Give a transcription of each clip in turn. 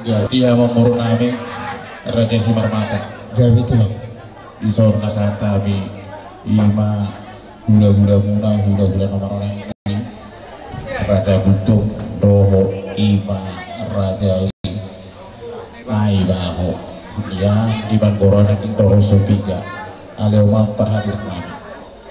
dia memurun nami Raja Simarmata gawe itu lah isor kasata bi ima hula-hula muna hula-hula nomor orang ini Raja Butuh doho ima Raja nai baho ya di Banggoro nanti toroso piga aleo perhadir kami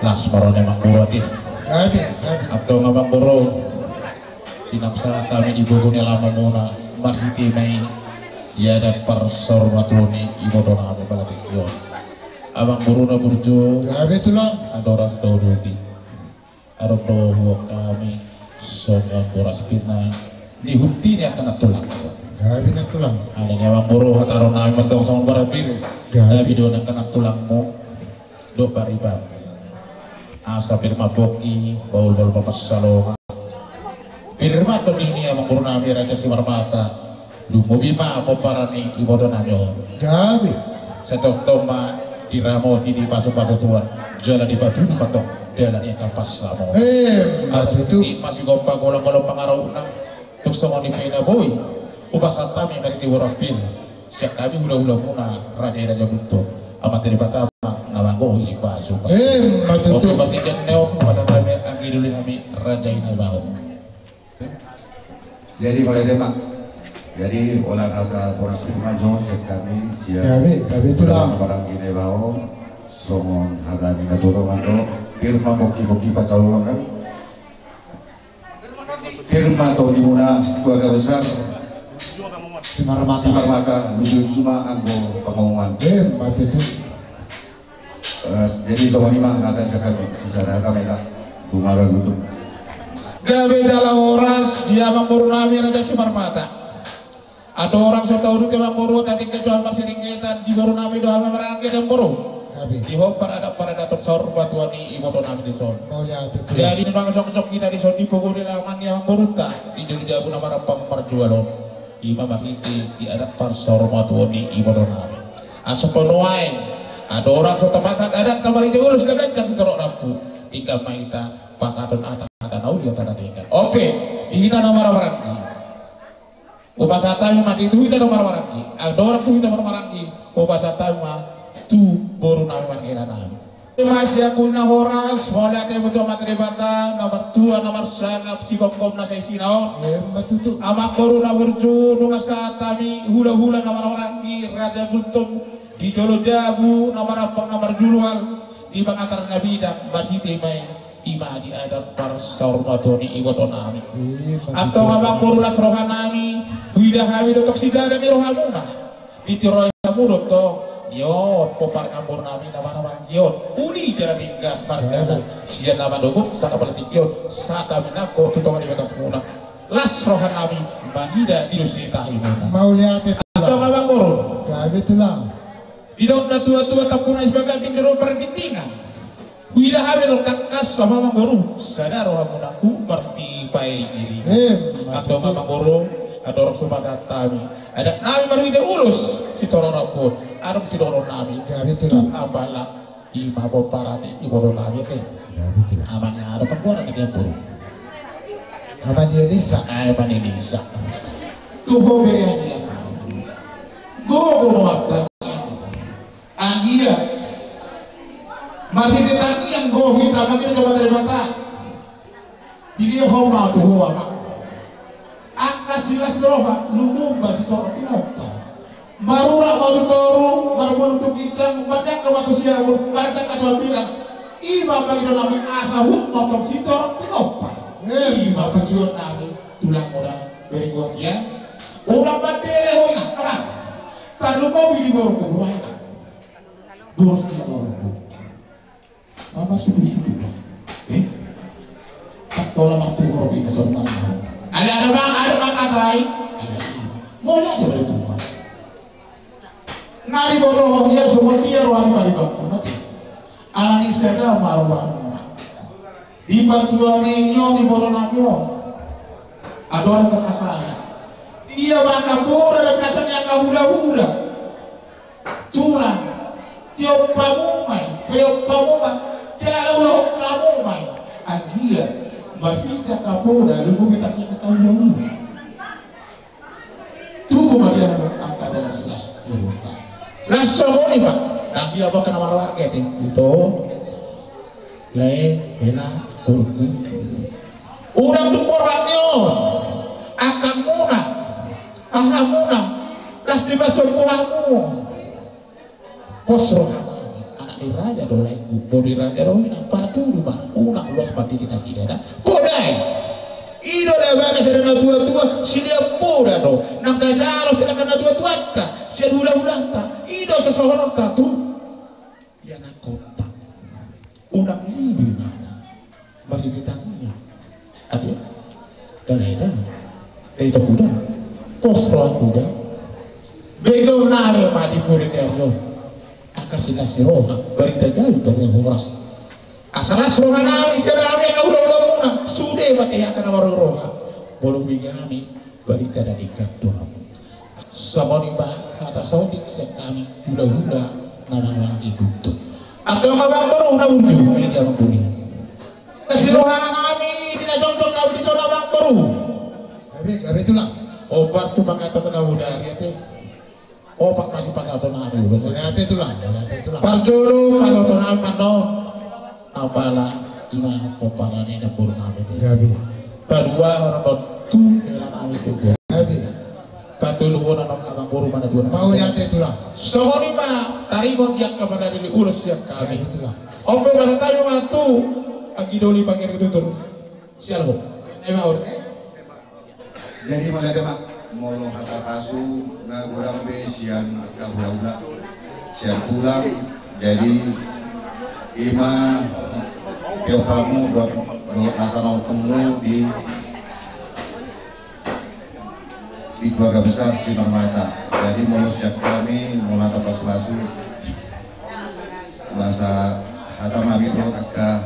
lasmarone manguroti atau ngabangoro dinamsa kami di Bogone lama muna marhiti mai ya dan persormatuni iboto nami pada tikion abang buruna burjo gawe itu lah adora setauduti adok doho kami somon boras pinai dihuti ni akan tulang gawe na tulang ada abang buru hataron nami mentong somon boras pinai gawe do akan tulangmu do paribang asa firma boki baul-baul papas salonga firma to ini amang purnami Raja Simarmata lumo bima apa parani iboto nanyo gawe setok toma diramoti di pasu-pasu tuan jalan di batu di patok jalan yang kapas samo mas itu masih gompa golong-golong pengaruhna tuk songo di pena boy upasata mi dari tiwuras pin siap kami hula-hula muna Raja Butuh amat dari Batam nawango ipa supa matutu bertiga neok pada kami anggi dulu kami Raja Inabao jadi mulai demak jadi olahraga Polres Majo set kami siap gawe itu lah orang Inabao somon hadani naturongan do firma boki-boki pacalongan firma Tony Muna keluarga besar Simarmata lucu suma anggo pengumuman matutu jadi semua ini mah atas kami secara kami tak tumara gutuk gawe dalam oras dia mengurunami Raja Simarmata ada orang so tahu duke manguru tadi kejual Masyringketan di Borunami doa merangke dan boru di hopar ada para datuk sor batuani iboto nami di son jadi nang jok-jok kita di son di Bogor laman dia manguru ta di jabu nama rapang perjualon Imam Mahiti di ada parsor batuani iboto nami asoponoai ada orang so tepasan ada tamar itu ulus dengan jam seterok rapu hingga maita pasatun atas nau dia tanda tinggal oke kita nama raparangki upasata mah itu kita nama raparangki ada orang tuh kita raparangki upasata mah tu boru nama margena nami masih aku na horas boleh kayak betul materi bata nomor 2 nomor 1 psikongkom na sesino matutu amak boru na berju nunga satami hula-hula nama raparangki Raja Butuh di Jolo Jabu nomor apa nomor julual di Bangatar Nabi dan Marhiti Mai ima di adat parsor batoni iboto nami atau ngabang borulas rohanami widah hawi dotok sidara di rohamuna di tiroy murut to yot popar ngambur nami nama-nama yot uli jalan tinggal margana sian nama dogut saka paletik yot saka minako tutongan di batas muna las rohanami mahida di lusita imuna mau lihat itu atau ngabang boru gawe itu lah di daun tua-tua tapuna sebagai bindero pergindingan wida hawe terkakas sama mangoro sadar orang munaku berarti pai diri atau mangoro ada orang supasat kami ada nami baru kita ulus si toro rapun ada si toro nami gawe itu lah apalah ima boparani ibodo nami teh amannya ada penggoran di tempur amannya Lisa amannya Lisa tuh hobi yang siap go waktu Agia masih tetapi yang gohi sama kita coba terima dia homa tuh homa angka silas roha lumu basi toro kinota marura mau toro marun untuk kita pada ke waktu siang pada ke bilang ima bagi nami asahu motor si toro kinota ima bagi nami tulang muda beri gua siang ulang badai hoina apa kalau mau di bawah kuburan boros di bawah apa sudah tak tahu lama tuh robi nasional ada bang katai mau lihat coba itu nari bodoh dia semua dia ruang kali kamu nanti alani seda marwah di batuan nyo di bodoh nabio ada orang terkasanya dia bangga pura dan perasaan yang hula-hula turang tiap pamumai kalau kamu main agia mafita kapura lugu kita kau jauh tuh Maria angka dan selas berubah. Langsung nih Pak, lagi apa kena warga itu, le, hela, urku. Urang tukorannya, akan munah, ahamunah, lah di basumpuhamu. Posroh anak di raja dolai, di raja dolai, apa tuh rumah, unang luas pati kita tidak, bodai. Ido levane se na tua silia pura do nang kajalo se na tua ta se hula-hulanta ido sesohon ta tu ya na kota unang libi mana mari ditanya ati daleda itu kuda posro kuda bego nare ma di puri neryo akasina siroha berita gawi pada horas asalas roha nawi kerame udah muna sude mate akan warung roha bolu wigami berita dari kaktuamu samoni bah kata sautik sekami hula-hula nama itu tuh atau ngabang baru udah ujung ini dia mengkuni kasih roha nami tidak contoh nabi di zona bang baru Gabe tulang. obat tuh pakai tenaga udara ya teh obat masih pakai tenaga udara Lihat tulang. Parjolo kalau tenaga mandor apalah ima peparane da purnama itu Gabe. kedua orang tu elan awi itu Gabe. patuluh orang abang guru mana dua Mau lihat tulang. sohoni ma taringon dia kepada diri urus siap kami Gabe tulang. ope bahasa tayo matu agi doli panggil itu terus sial ho ema jadi malah mak molong kata kasu na kurang be sian ka hula-hula sian pulang jadi ima kamu dot nasional temu di keluarga besar Sinar Mata. Jadi mulu siap kami mulai tanpa basu bahasa hatam kami itu kakak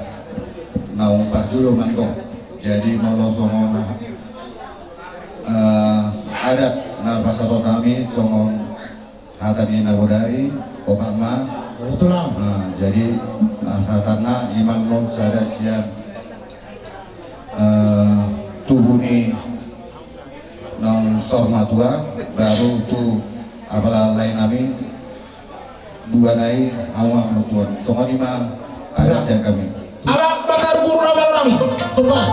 naung parjulo mandok. Jadi mulu songon adat na pasado kami songon hatam ini nabodari obama. Tulang. Jadi satana iman nom sada sian tuhuni nong sorma tua baru tu apalah lain kami dua naik awak nutuan songon ima ada sian kami abang bakar guru abang nami cepat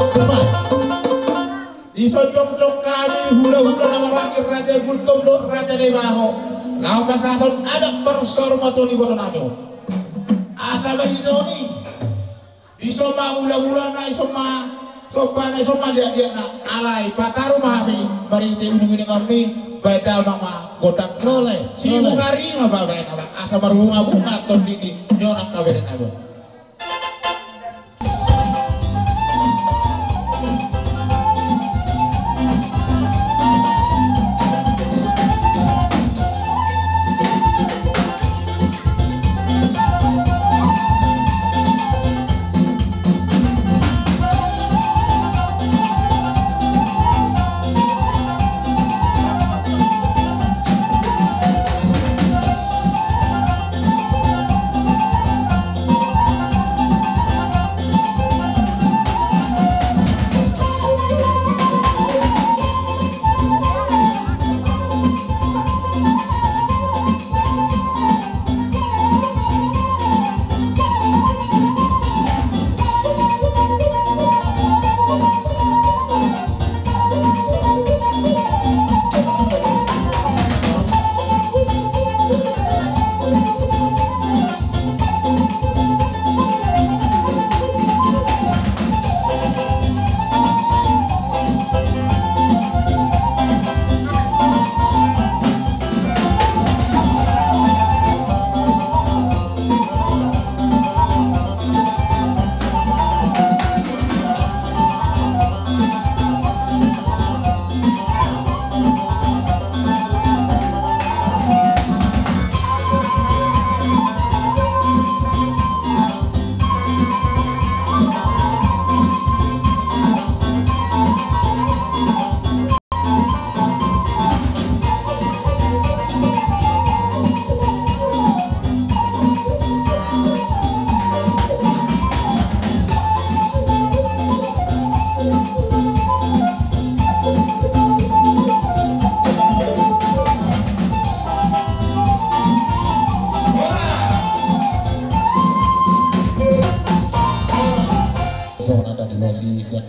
disojok-jok kami hula-hula nama wakil raja gultom do raja dewaho lau pasason ada persorma toli boto nami asa bahidoni isoma hula-hula na isoma dia na alai pataru mahabi barinte undung-undung kami beda nama godang Role. si bungari ma babai nama asa berbunga-bunga tondini nyonak kaberen abo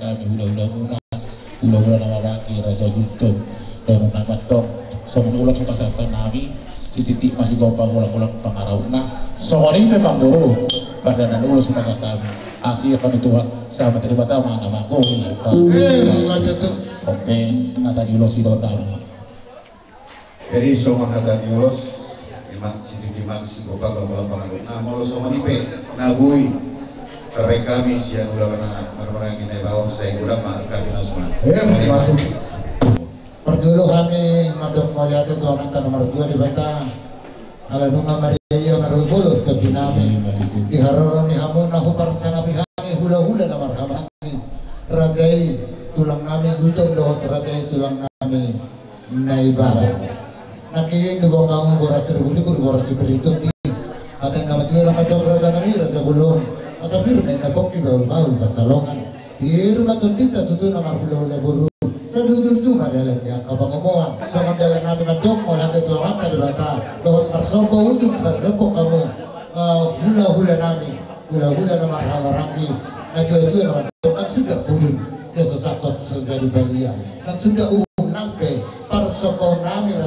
kami hula-hula muna hula-hula nama lagi Raja Guntung dan nama dong semua ulang pasatan nami si titik masih gompang ulang-ulang pangarauna songoni memang guru pada dan ulang pasatan akhir kami Tuhan sama terima tama nama gue oke kata diulos si doa jadi semua kata diulos lima situ lima si gopal ulang pangarauna mau lo semua nipe nagui terbaik kami siang ulang mana-mana yang gini bawah saya kurang kami nasma Perjulu kami madok melihat itu angkatan nomor 2 di Batang. Ala nunga Maria narubul tapi nami di haroran ni hamun aku parsana kami hula-hula nomor kami. Rajai tulang nami gutom doh rajai tulang nami naiba. Nakiing dugo kamu boras ruguli kur boras beritung di. Ateng nama tulang madok rasa nami rasa bulung. Masa biru na bok di baul pasalongan. Di rumah tundita tutu nama hula-hula buru. Sedulur cuma dalam ya kapang ngomongan sama dalam nabi madok mau nanti tuan mata di bata dohot marsombo ujung pada depok kamu hula-hula nami hula-hula nama rambi najwa itu yang madok nak sudah budun dia sesakot sejadi balia nak sudah nampe parsoko nami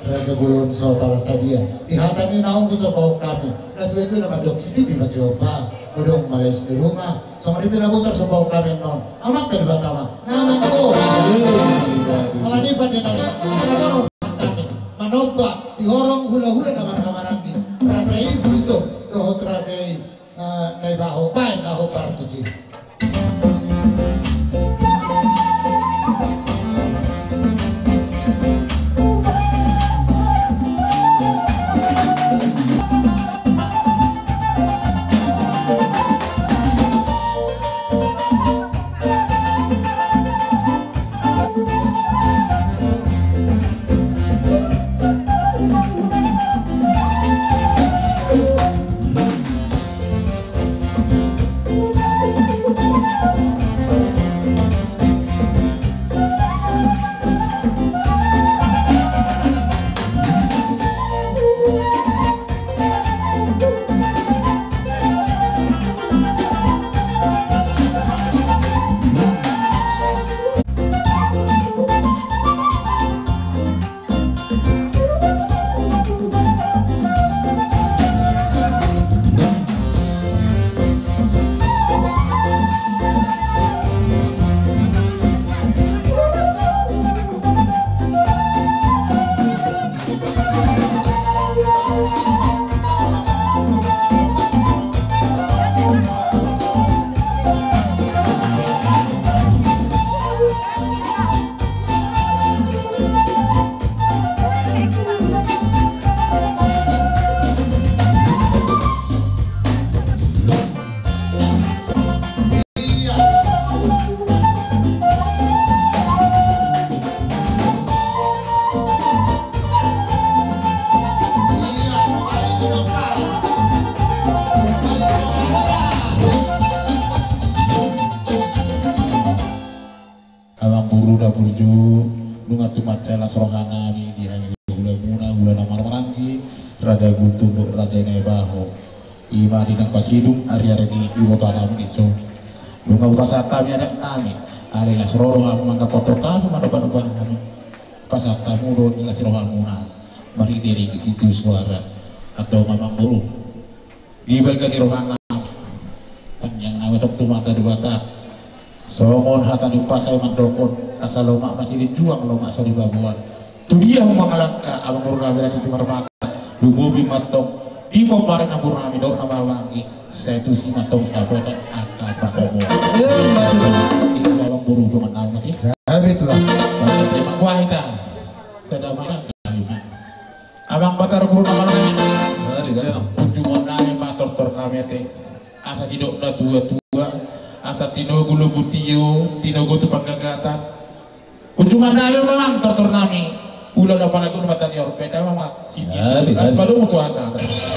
raja bulun so pala sadia di hatani naung kusoko kami najwa itu yang madok siti masih opa udong males di rumah sama di pinabutar so kami non amat dari batama nama ko kalau ini pada nami kami manobak dihorong hula-hula kamar-kamaran ini rajai butuh dohot rajai naibaho baik naho partusi Raja Guntung Raja Naibaho ima dinang pasidung ari-ari di iwota namin iso lunga upasata mi anak nami ari lasroro ang mga potoka sumano-bano kami pasata mo doon nila siro muna mari diri situ suara atau mamang buru ibal ka ni rohana tanyang namin tok tumata di bata songon hata di pasay mandokon asal loma masih dijuang loma so di babuan tu dia mga langka abang buru namin natin si Marmata Lububi matong di pemarin na burami do na mawangi sa ito si matong dapat at kapakomo. Di ko bawang buru do manal mati. Grabe ito lang. Basta di makuha ita. Sa damayan kami. Abang batar buru na malang. Ujungan namin matortor namin ate. Asa didok na tua-tua. Asa tinogo lubutiyo. Tinogo to panggagatan. Ujungan namin mamang tortor namin. Ulang na pala ko naman tanyor, pwede mga sityo. As baru mo tuwa sa atin.